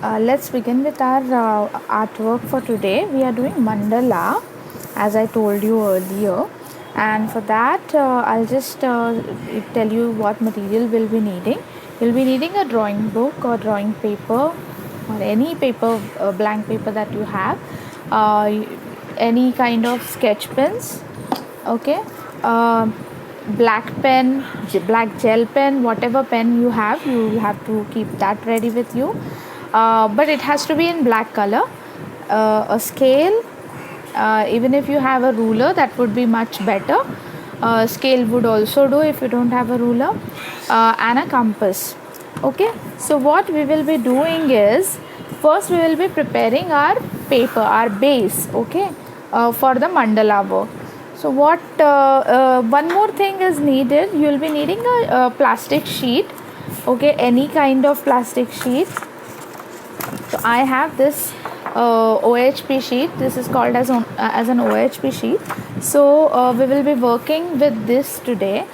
Let's begin with our artwork for today. We are doing mandala, as I told you earlier, and for that I'll just tell you what material we'll be needing. You'll be needing a drawing book or drawing paper or any paper, blank paper that you have, uh, any kind of sketch pens, okay, black pen, black gel pen, whatever pen you have, you will have to keep that ready with you, but it has to be in black color. A scale, even if you have a ruler, that would be much better. Scale would also do if you don't have a ruler, and a compass. Okay, so what we will be doing is, first we will be preparing our paper, our base, okay, for the mandala work. So what one more thing is needed. You will be needing a plastic sheet, okay, any kind of plastic sheet. So I have this OHP sheet. This is called as an OHP sheet. So we will be working with this today.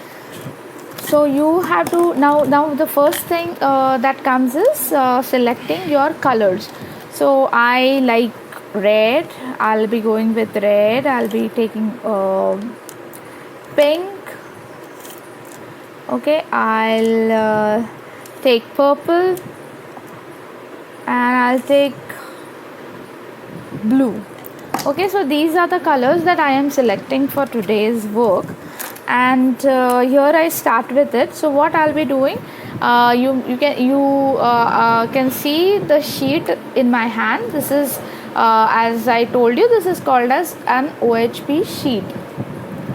So you have to now the first thing that comes is selecting your colors. So I like red. I'll be going with red. I'll be taking pink. Okay, I'll take purple, and I'll take blue. Okay, so these are the colors that I am selecting for today's work, and here I start with it. So what I'll be doing, you can see the sheet in my hand. This is as I told you, this is called as an OHP sheet,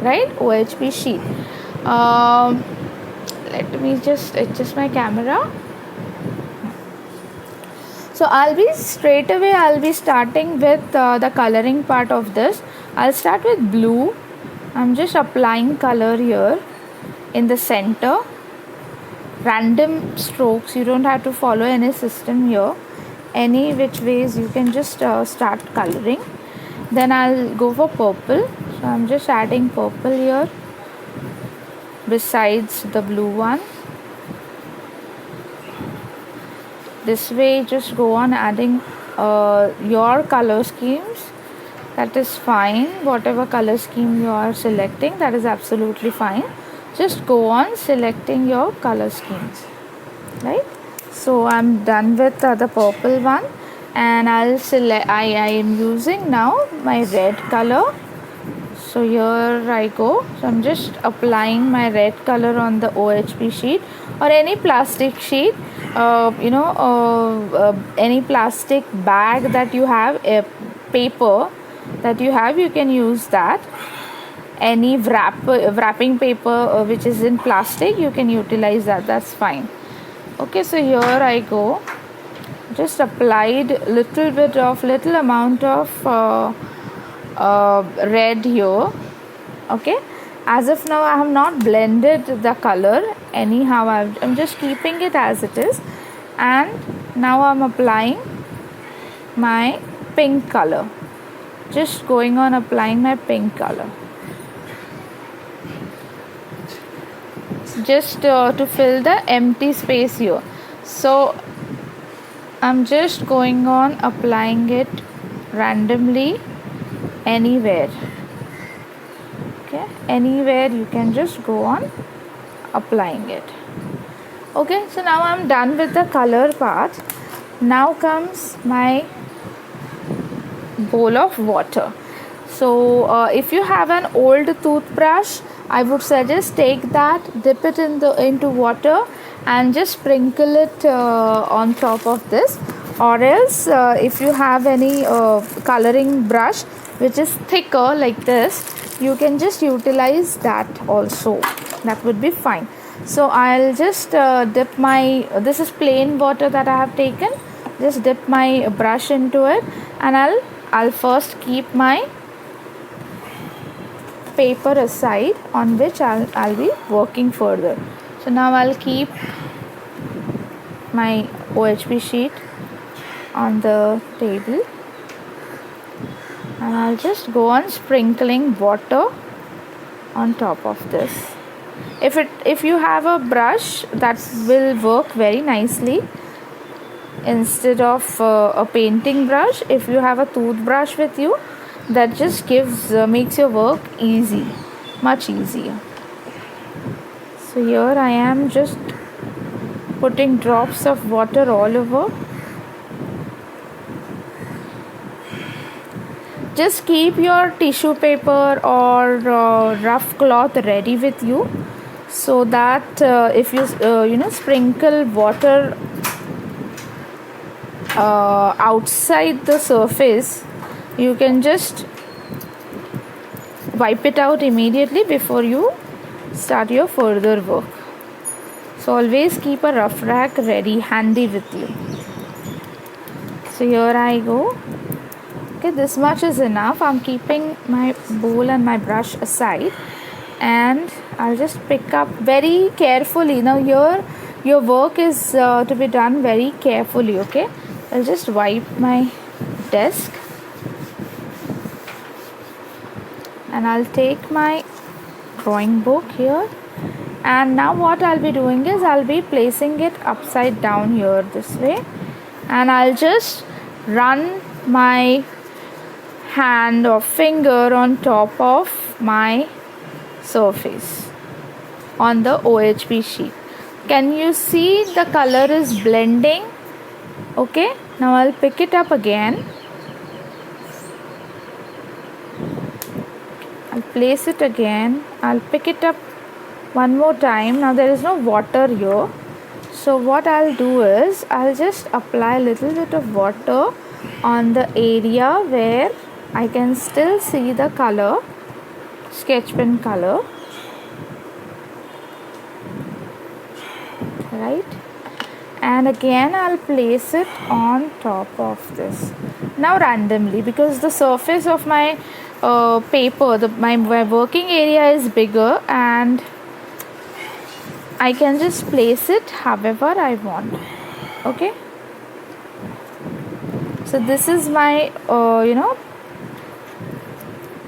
right? OHP sheet. Let me just adjust my camera. So I'll be starting with the coloring part of this. I'll start with blue. I'm just applying color here in the center. Random strokes, you don't have to follow any system here. Any which ways you can just start coloring. Then I'll go for purple. So I'm just adding purple here besides the blue one. This way, just go on adding your color schemes. That is fine. Whatever color scheme you are selecting, that is absolutely fine. Just go on selecting your color schemes, right? So I'm done with the purple one, and I'll select. I am using now my red color. So here I go. So I'm just applying my red color on the OHP sheet or any plastic sheet. Any plastic bag that you have, a paper that you have, you can use that. Any wrapping paper which is in plastic, you can utilize that. That's fine. Okay, so here I go. Just applied little amount of red here. Okay, as of now I have not blended the color anyhow. I'm just keeping it as it is, and now I'm applying my pink color. Just going on applying my pink color, just to fill the empty space here. So I'm just going on applying it randomly anywhere. Okay, anywhere you can just go on applying it. Okay, so now I'm done with the color part. Now comes my bowl of water. So if you have an old toothbrush, I would suggest take that, dip it into water, and just sprinkle it on top of this. Or else if you have any coloring brush which is thicker like this, you can just utilize that also. That would be fine. So I'll just dip my, this is plain water that I have taken. Just dip my brush into it, and I'll first keep my paper aside on which I'll be working further. So now I'll keep my OHP sheet on the table, and I'll just go on sprinkling water on top of this. If you have a brush, that will work very nicely. instead of a painting brush. If you have a toothbrush with you, that just makes your work easy, much easier. So here I am just putting drops of water all over. Just keep your tissue paper or rough cloth ready with you, so that if you sprinkle water outside the surface, you can just wipe it out immediately before you start your further work. So always keep a rough rag ready, handy with you. So here I go. Okay, this much is enough. I'm keeping my bowl and my brush aside, and I'll just pick up very carefully. Now here your work is to be done very carefully. Okay, I'll just wipe my desk, and I'll take my drawing book here, and now what I'll be doing is I'll be placing it upside down here this way, and I'll just run my hand or finger on top of my surface on the OHP sheet. Can you see the color is blending? Okay, now I'll pick it up again. I'll place it again. I'll pick it up one more time. Now there is no water here, so what I'll do is I'll just apply a little bit of water on the area where I can still see the color, sketch pen color, right? And again I'll place it on top of this. Now randomly, because the surface of my paper, my working area is bigger, and I can just place it however I want. Okay, so this is my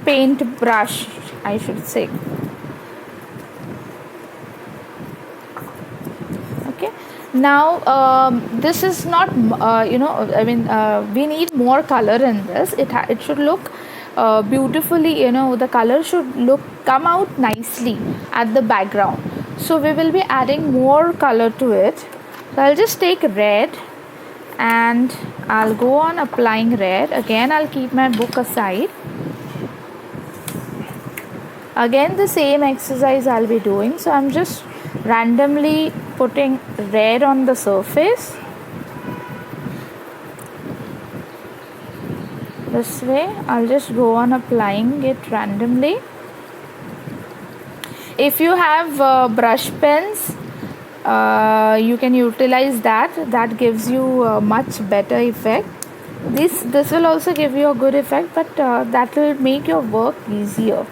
paint brush, I should say. Okay, now this is not we need more color in this. It should look beautifully, the color should come out nicely at the background, so we will be adding more color to it. So I'll just take red and I'll go on applying red. Again I'll keep my book aside. Again the same exercise I'll be doing. So I'm just randomly putting red on the surface. This way I'll just go on applying it randomly. If you have brush pens, you can utilize that gives you a much better effect. This will also give you a good effect, but that will make your work easier,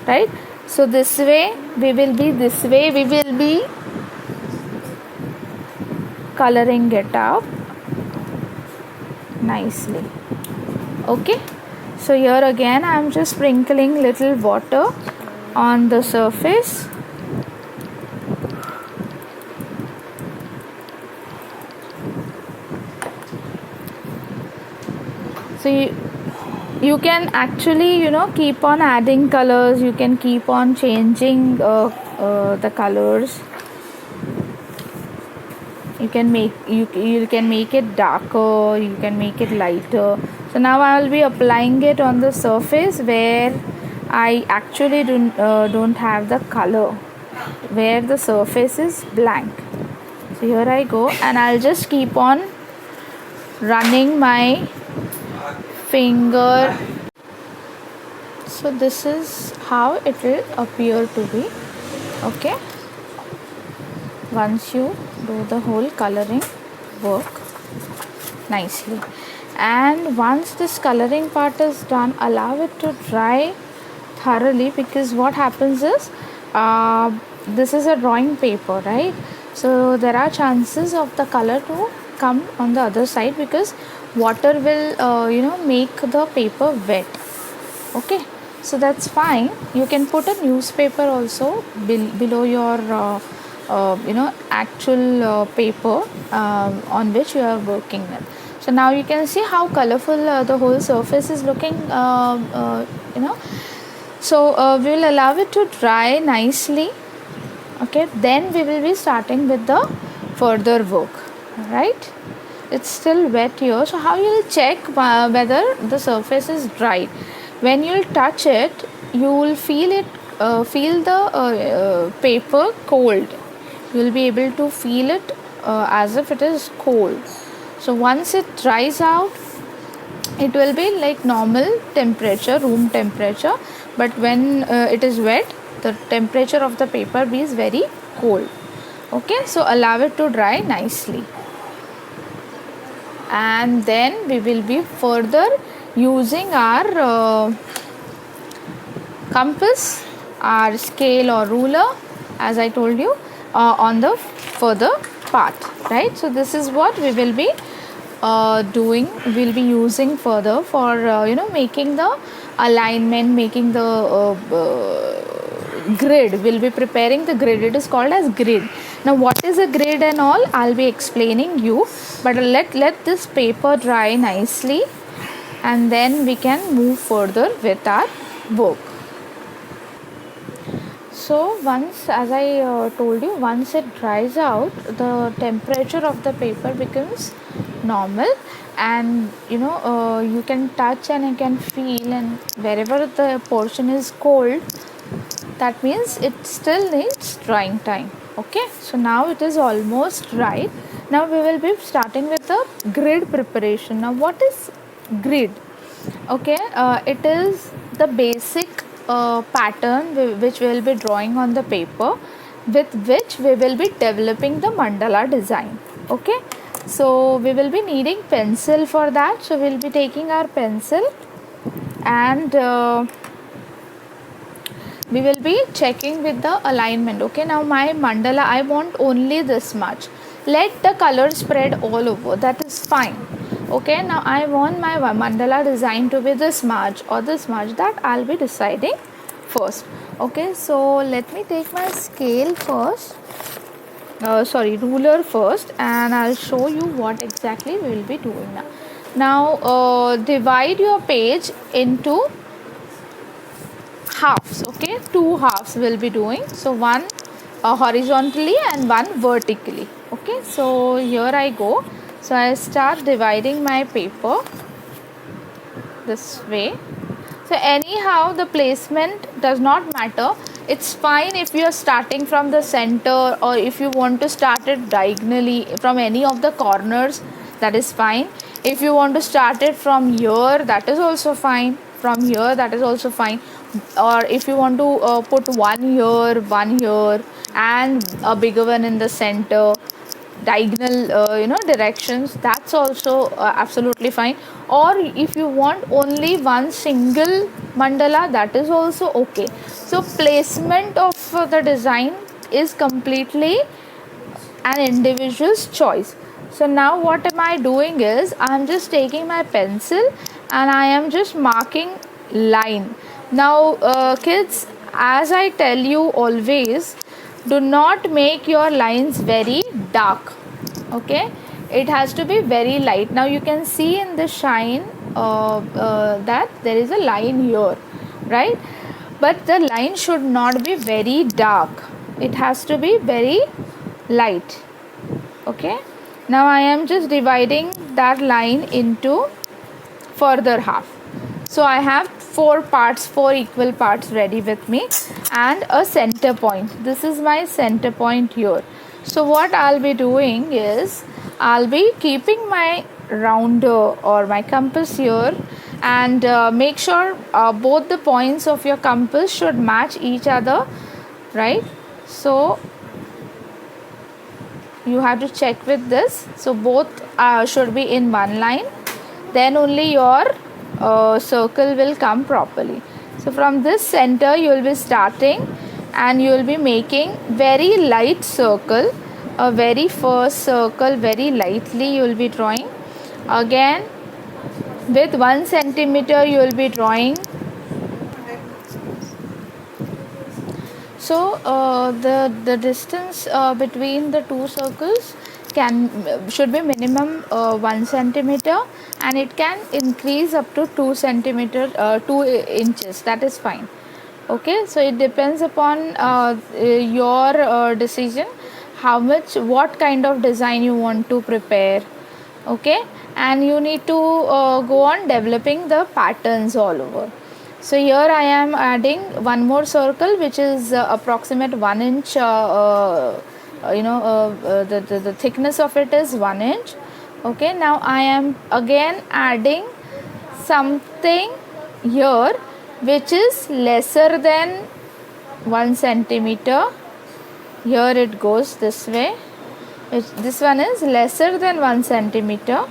right? So this way we will be coloring it up nicely. Okay, so here again I am just sprinkling little water on the surface. So you can actually keep on adding colors, you can keep on changing the colors. You can make it darker, you can make it lighter. So now I will be applying it on the surface where I actually don't have the color, where the surface is blank. So here I go, and I'll just keep on running my finger. So this is how it will appear to be. Okay, once you do the whole coloring work nicely, and once this coloring part is done, allow it to dry thoroughly, because what happens is this is a drawing paper, right? So there are chances of the color to come on the other side, because water will make the paper wet. Okay, so that's fine. You can put a newspaper also below your actual paper on which you are working with. So now you can see how colorful the whole surface is looking. So we will allow it to dry nicely. Okay, then we will be starting with the further work. Right, it's still wet here. So how you will check whether the surface is dry? When you touch it, you will feel the paper cold. You will be able to feel it as if it is cold. So once it dries out, it will be like normal temperature, room temperature, but when it is wet, the temperature of the paper is very cold. Okay, so allow it to dry nicely, and then we will be further using our compass, our scale or ruler, as I told you, on the further part, right? So this is what we will be doing, we'll be using further for making the alignment, making the grid. We'll be preparing the grid. It is called as grid. Now what is a grid and all, I'll be explaining you, but let this paper dry nicely, and then we can move further with our work. So once, as I told you, once it dries out, the temperature of the paper becomes normal, and you can touch and you can feel, and wherever the portion is cold, that means it still needs drying time. Okay, so now it is almost dry. Now we will be starting with the grid preparation. Now what is grid? Okay, it is the basic pattern which we will be drawing on the paper, with which we will be developing the mandala design. Okay, so we will be needing pencil for that. So we will be taking our pencil, and we will be checking with the alignment. Okay, now my mandala, I want only this much. Let the color spread all over, that is fine. Okay, now I want my mandala design to be this much or this much, that I'll be deciding first. Okay, so let me take my scale first, ruler first, and I'll show you what exactly we will be doing now. Now divide your page into halves. Okay, two halves will be doing, so one horizontally and one vertically. Okay, so here I go. So I start dividing my paper this way. So anyhow, the placement does not matter. It's fine if you are starting from the center, or if you want to start it diagonally from any of the corners, that is fine. If you want to start it from here, that is also fine. From here, that is also fine. Or if you want to put one here, and a bigger one in the center, diagonal directions, that's also absolutely fine. Or if you want only one single mandala, that is also okay. So placement of the design is completely an individual's choice. So now what am I doing is, I am just taking my pencil and I am just marking line. Now kids, as I tell you always, do not make your lines very dark. Okay, it has to be very light. Now you can see in the shine that there is a line here, right? But the line should not be very dark, it has to be very light. Okay, now I am just dividing that line into further half. So I have four equal parts ready with me, and a center point. This is my center point here. So what I'll be doing is, I'll be keeping my rounder or my compass here, and make sure both the points of your compass should match each other, right? So you have to check with this. So both should be in one line, then only your circle will come properly. So from this center you will be starting, and you will be making very light circle, a very first circle, very lightly you will be drawing. Again with 1 centimeter you will be drawing. So So the distance between the two circles should be minimum 1 centimeter, and it can increase up to 2 centimeter 2 inches. That is fine. Okay, so it depends upon your decision, how much, what kind of design you want to prepare. Okay, and you need to go on developing the patterns all over. So here I am adding one more circle, which is approximate 1 inch. The thickness of it is 1 inch. Okay, now I am again adding something here which is lesser than 1 centimeter. Here it goes this way. This one is lesser than 1 centimeter.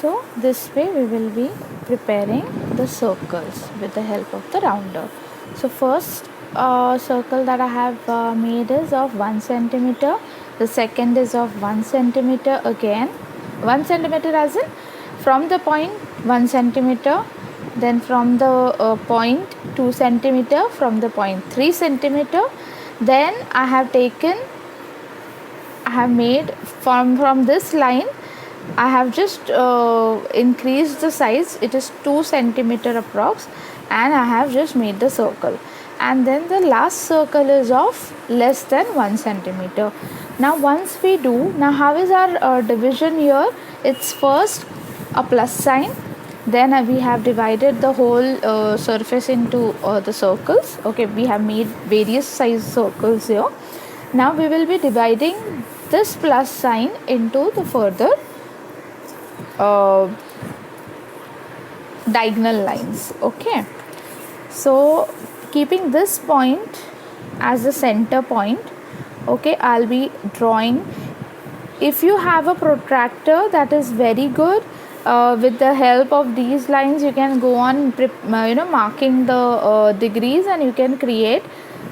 So this way we will be preparing the circles with the help of the rounder. So first circle that I have made is of 1 centimeter. The second is of 1 centimeter again. 1 centimeter as in from the point 1 centimeter, then from the point 2 centimeter, from the point 3 centimeter. Then I have made from this line, I have just increased the size. It is 2 centimeter approx, and I have just made the circle. And then the last circle is of less than 1 centimeter. Now once we do, now how is our division here? It's first a plus sign, then we have divided the whole surface into the circles. Okay, we have made various size circles here. Now we will be dividing this plus sign into the further diagonal lines. Okay, so keeping this point as the center point, okay, I'll be drawing. If you have a protractor, that is very good. With the help of these lines you can go on marking the degrees, and you can create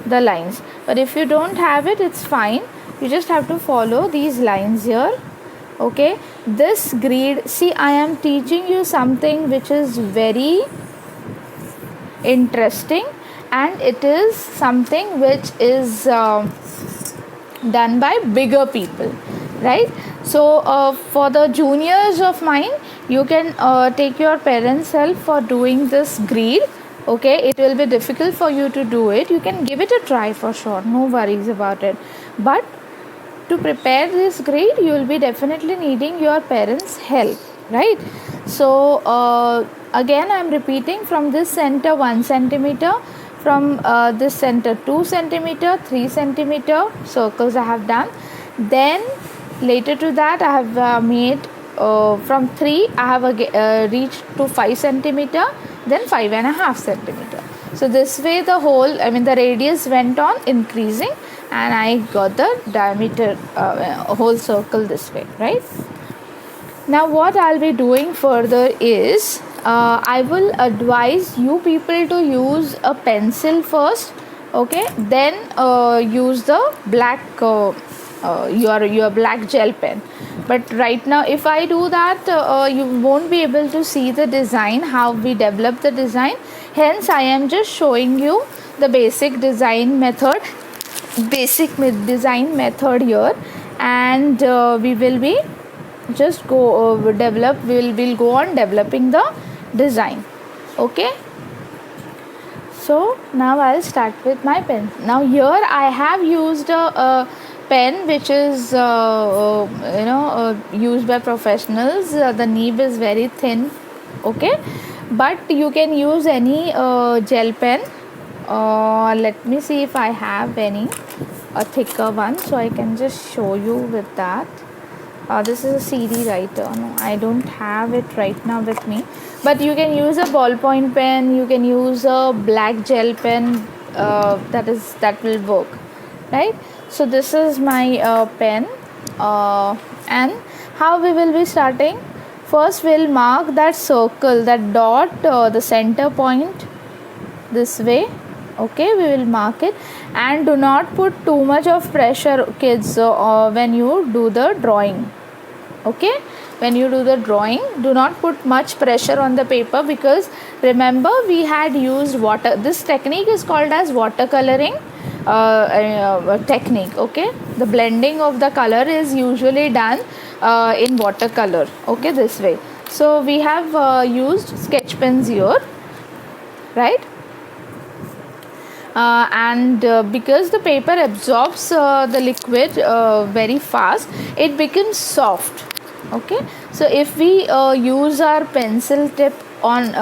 the lines. But if you don't have it, it's fine. You just have to follow these lines here. Okay, this grid, see, I am teaching you something which is very interesting, and it is something which is done by bigger people, right? So for the juniors of mine, you can take your parents' help for doing this grid. Okay, it will be difficult for you to do it. You can give it a try for sure, no worries about it. But to prepare this grid, you will be definitely needing your parents' help, right? So again I am repeating, from this center 1 centimeter, from this center 2 centimeter, 3 centimeter circles I have done. Then later to that I have made from 3 I have reached to 5 centimeter, then 5.5 centimeter. So this way the the radius went on increasing, and I got the diameter whole circle this way, right? Now what I'll be doing further is I will advise you people to use a pencil first, okay, then use the black your black gel pen. But right now if I do that, you won't be able to see the design, how we develop the design. Hence I am just showing you the basic design method here, and we will be just we'll go on developing the design. Okay, so now I'll start with my pen. Now here I have used a pen which is used by professionals. The nib is very thin, okay, but you can use any gel pen. Let me see if I have a thicker one, so I can just show you with that. This is a CD writer. No, I don't have it right now with me, but you can use a ballpoint pen, you can use a black gel pen, that will work, right? So this is my pen, and how we will be starting. First we'll mark that circle, that dot, the center point this way. Okay, we will mark it, and do not put too much of pressure, kids, when you do the drawing. Okay, when you do the drawing, do not put much pressure on the paper, because remember we had used water. This technique is called as watercoloring technique. Okay, the blending of the color is usually done in watercolor. Okay, this way. So we have used sketch pens here, right? And because the paper absorbs the liquid very fast, it becomes soft. Okay, so if we use our pencil tip on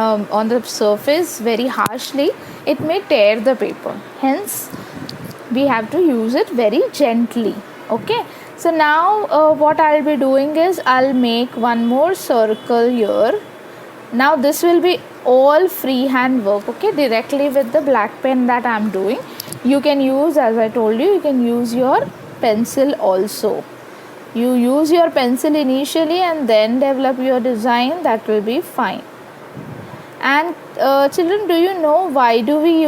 the surface very harshly, it may tear the paper. Hence we have to use it very gently. Okay, so now what I'll be doing is I'll make one more circle here. Now this will be all freehand work. Okay, directly with the black pen that I'm doing. You can use, as I told you, you can use your pencil also. You use your pencil initially and then develop your design, that will be fine. And children, do you know why do we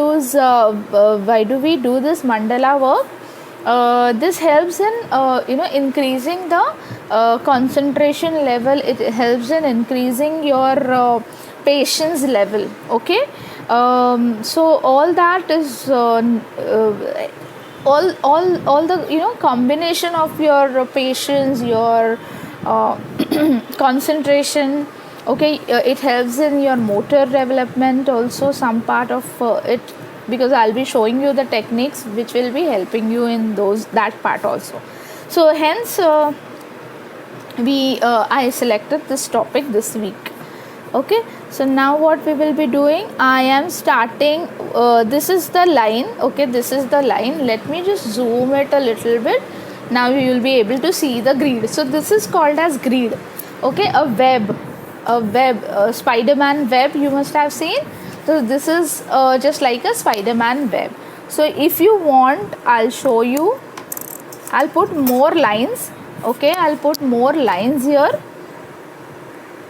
do this mandala work? This helps in increasing the concentration level. It helps in increasing your patience level. Okay, so all that is all the combination of your patience, your concentration. Okay, it helps in your motor development also, some part of it, because I'll be showing you the techniques which will be helping you in that part also. So hence I selected this topic this week. Okay, so now what we will be doing, I am starting, this is the line. Okay, this is the line. Let me just zoom it a little bit. Now you will be able to see the grid. So this is called as grid. Okay, a web, Spider-Man web, you must have seen. So this is just like a Spider-Man web. So if you want, I'll show you. I'll put more lines. Okay, I'll put more lines here,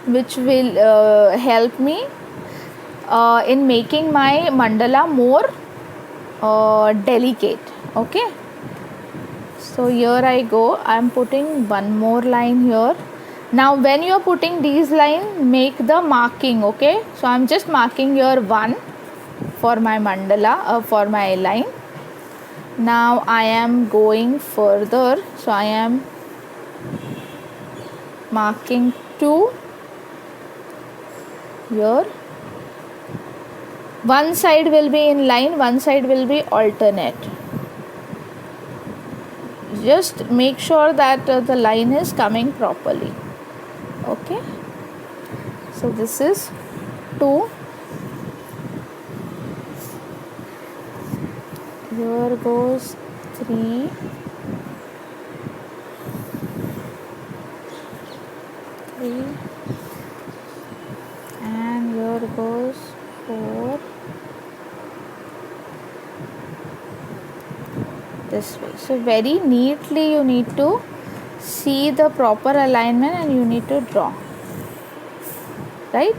which will help me in making my mandala more delicate. Okay, so here I go. I'm putting one more line here. Now when you are putting these lines, make the marking. Okay, so I'm just marking here 1 for my mandala, for my line. Now I am going further, so I am marking 2 here. One side will be in line, one side will be alternate. Just make sure that the line is coming properly. Okay, so this is 2. Here goes 3. 3, and here goes 4. This way. So very neatly you need to see the proper alignment and you need to draw, right?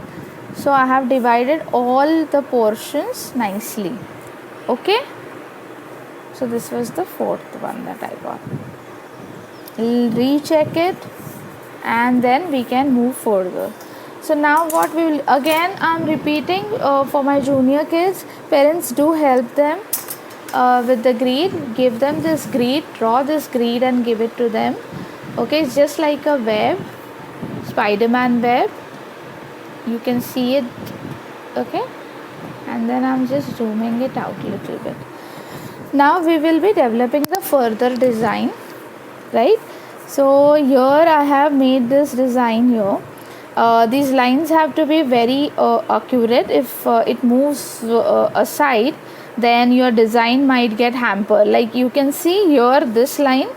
So I have divided all the portions nicely. Okay, so this was the 4th one that I got. Recheck it and then we can move further. So now what we will, again I'm repeating for my junior kids, parents do help them with the grid. Give them this grid, draw this grid and give it to them. Okay, it's just like a web, Spider-Man web, you can see it. Okay, and then I'm just zooming it out a little bit. Now we will be developing the further design, right? So here I have made this design here. These lines have to be very accurate. If it moves aside, then your design might get hampered. Like you can see here, this line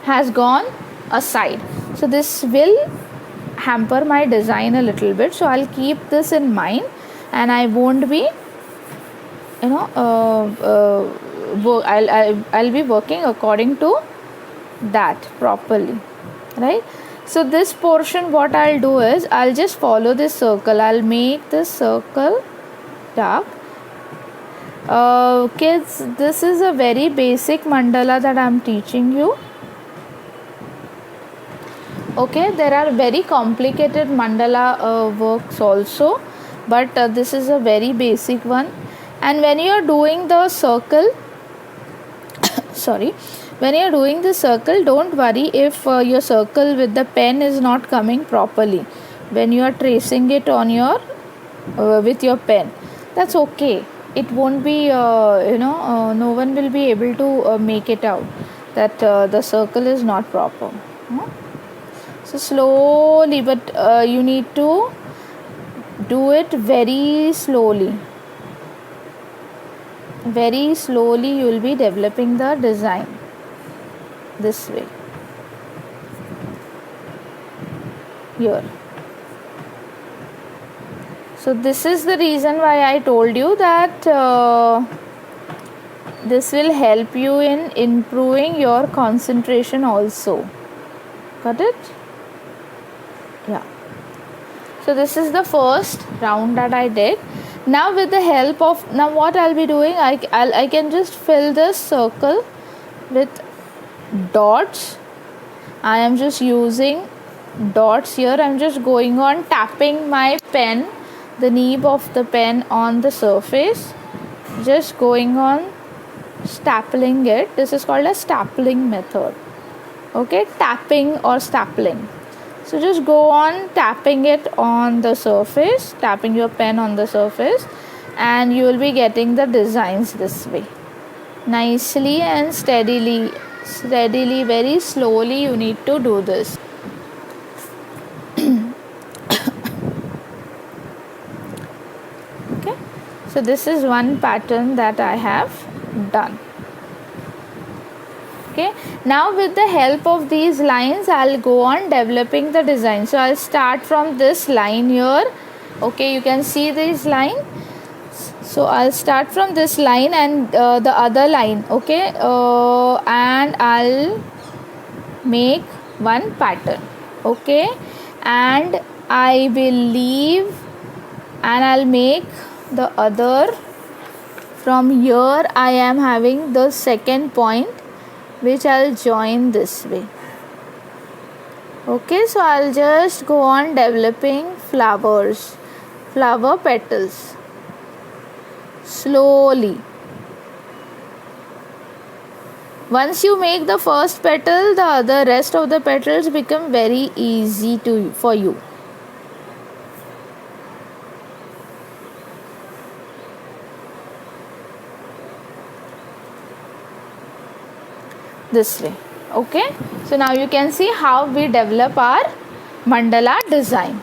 has gone aside, so this will hamper my design a little bit. So I'll keep this in mind and I won't be I'll be working according to that properly, right? So this portion, what I'll do is I'll just follow this circle. I'll make this circle dark. Kids, this is a very basic mandala that I'm teaching you. Okay, there are very complicated mandala works also, but this is a very basic one. And when you are doing the circle, sorry, when you are doing the circle, don't worry if your circle with the pen is not coming properly. When you are tracing it on your with your pen, that's okay. It won't be no one will be able to make it out that the circle is not proper. So slowly, but you need to do it very slowly. Very slowly you will be developing the design this way. Here. So this is the reason why I told you that this will help you in improving your concentration also. Got it? Yeah. So this is the first round that I did. Now with the help of, now what I'll be doing, I can just fill this circle with dots. I am just using dots here. I'm just going on tapping my pen, the nib of the pen on the surface, just going on stapling it. This is called a stapling method. Okay, tapping or stapling. So just go on tapping it on the surface, tapping your pen on the surface, and you will be getting the designs this way. Nicely and steadily, very slowly you need to do this. Okay, so this is one pattern that I have done. Okay, now with the help of these lines I'll go on developing the design. So I'll start from this line here. Okay, you can see this line. So I'll start from this line and the other line. Okay, and I'll make one pattern. Okay, and I will leave and I'll make the other. From here I am having the second point, which I'll join this way. Okay, so I'll just go on developing flowers, flower petals slowly. Once you make the first petal, the rest of the petals become very easy for you. This way. Okay, so now you can see how we develop our mandala design.